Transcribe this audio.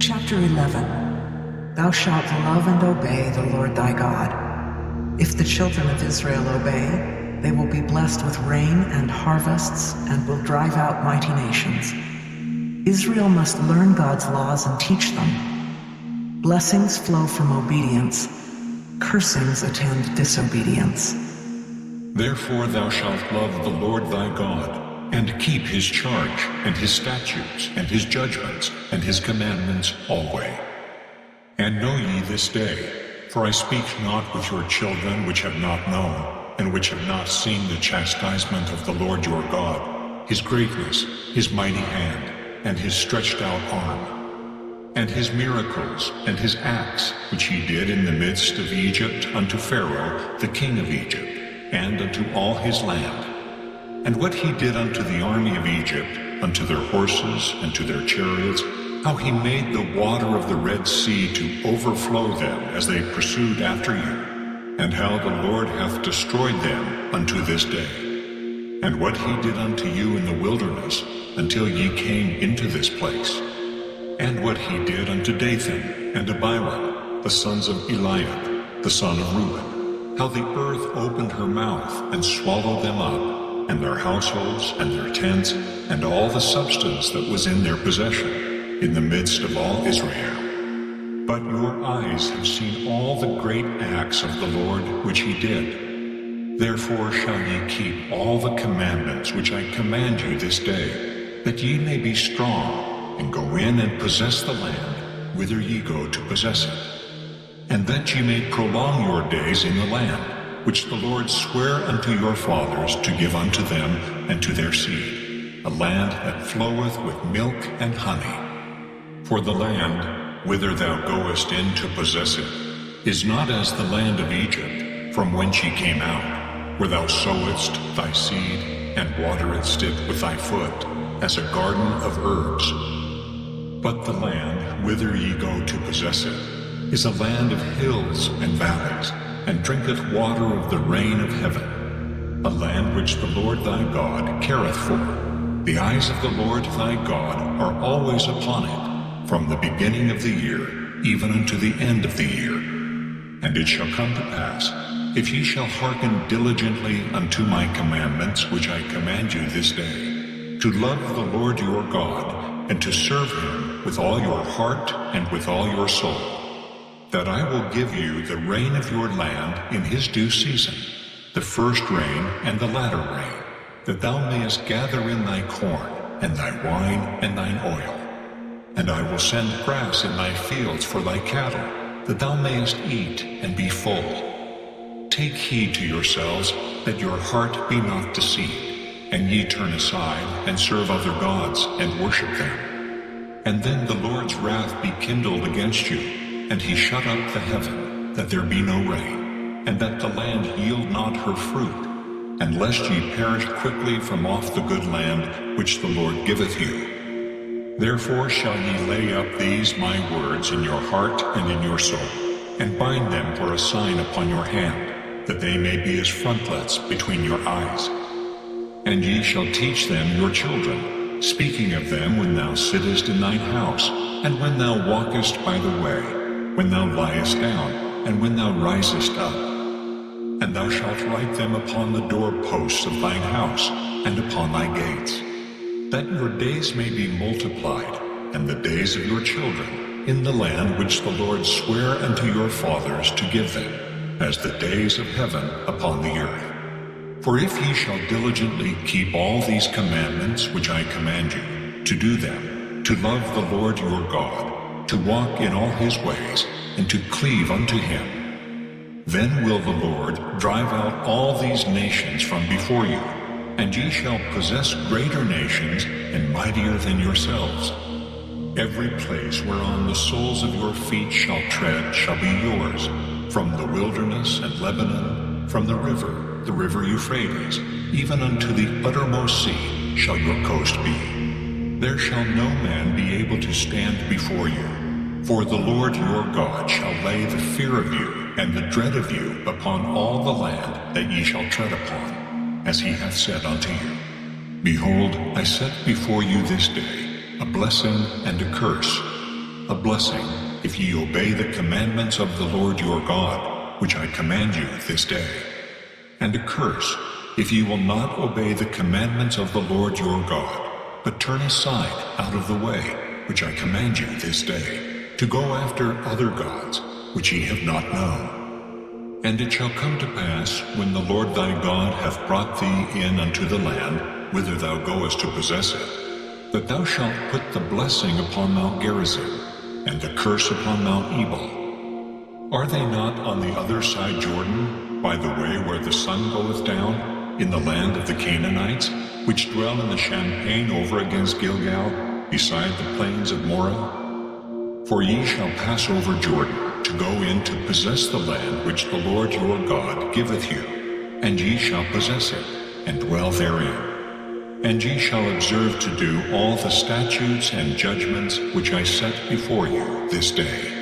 Chapter 11. Thou shalt love and obey the Lord thy God. If the children of Israel obey, they will be blessed with rain and harvests and will drive out mighty nations. Israel must learn God's laws and teach them. Blessings flow from obedience. Cursings attend disobedience. Therefore thou shalt love the Lord thy God, and keep his charge, and his statutes, and his judgments, and his commandments alway. And know ye this day, for I speak not with your children which have not known, and which have not seen the chastisement of the Lord your God, his greatness, his mighty hand, and his stretched out arm, and his miracles, and his acts, which he did in the midst of Egypt unto Pharaoh, the king of Egypt, and unto all his land. And what he did unto the army of Egypt, unto their horses, and to their chariots, how he made the water of the Red Sea to overflow them as they pursued after you, and how the Lord hath destroyed them unto this day. And what he did unto you in the wilderness, until ye came into this place. And what he did unto Dathan and Abiram, the sons of Eliab, the son of Reuben, how the earth opened her mouth and swallowed them up, and their households, and their tents, and all the substance that was in their possession, in the midst of all Israel. But your eyes have seen all the great acts of the Lord which he did. Therefore shall ye keep all the commandments which I command you this day, that ye may be strong, and go in and possess the land, whither ye go to possess it, and that ye may prolong your days in the land, which the Lord sware unto your fathers to give unto them and to their seed, a land that floweth with milk and honey. For the land, whither thou goest in to possess it, is not as the land of Egypt, from whence ye came out, where thou sowedst thy seed, and wateredst it with thy foot, as a garden of herbs. But the land, whither ye go to possess it, is a land of hills and valleys, and drinketh water of the rain of heaven, a land which the Lord thy God careth for. The eyes of the Lord thy God are always upon it, from the beginning of the year, even unto the end of the year. And it shall come to pass, if ye shall hearken diligently unto my commandments which I command you this day, to love the Lord your God, and to serve him with all your heart and with all your soul, that I will give you the rain of your land in his due season, the first rain and the latter rain, that thou mayest gather in thy corn, and thy wine, and thine oil. And I will send grass in thy fields for thy cattle, that thou mayest eat and be full. Take heed to yourselves, that your heart be not deceived, and ye turn aside, and serve other gods, and worship them. And then the Lord's wrath be kindled against you, and he shut up the heaven, that there be no rain, and that the land yield not her fruit, and lest ye perish quickly from off the good land which the Lord giveth you. Therefore shall ye lay up these my words in your heart and in your soul, and bind them for a sign upon your hand, that they may be as frontlets between your eyes. And ye shall teach them your children, speaking of them when thou sittest in thine house, and when thou walkest by the way, when thou liest down, and when thou risest up. And thou shalt write them upon the doorposts of thine house, and upon thy gates, that your days may be multiplied, and the days of your children, in the land which the Lord sware unto your fathers to give them, as the days of heaven upon the earth. For if ye shall diligently keep all these commandments which I command you, to do them, to love the Lord your God, to walk in all his ways, and to cleave unto him, then will the Lord drive out all these nations from before you, and ye shall possess greater nations and mightier than yourselves. Every place whereon the soles of your feet shall tread shall be yours, from the wilderness and Lebanon, from the river Euphrates, even unto the uttermost sea shall your coast be. There shall no man be able to stand before you. For the Lord your God shall lay the fear of you and the dread of you upon all the land that ye shall tread upon, as he hath said unto you. Behold, I set before you this day a blessing and a curse. a blessing, if ye obey the commandments of the Lord your God, which I command you this day, and a curse, if ye will not obey the commandments of the Lord your God, but turn aside out of the way, which I command you this day, to go after other gods, which ye have not known. And it shall come to pass, when the Lord thy God hath brought thee in unto the land, whither thou goest to possess it, that thou shalt put the blessing upon Mount Gerizim, and the curse upon Mount Ebal. Are they not on the other side Jordan, by the way where the sun goeth down, in the land of the Canaanites, which dwell in the champaign over against Gilgal, beside the plains of Moreh? For ye shall pass over Jordan, to go in to possess the land which the Lord your God giveth you, and ye shall possess it, and dwell therein. And ye shall observe to do all the statutes and judgments which I set before you this day.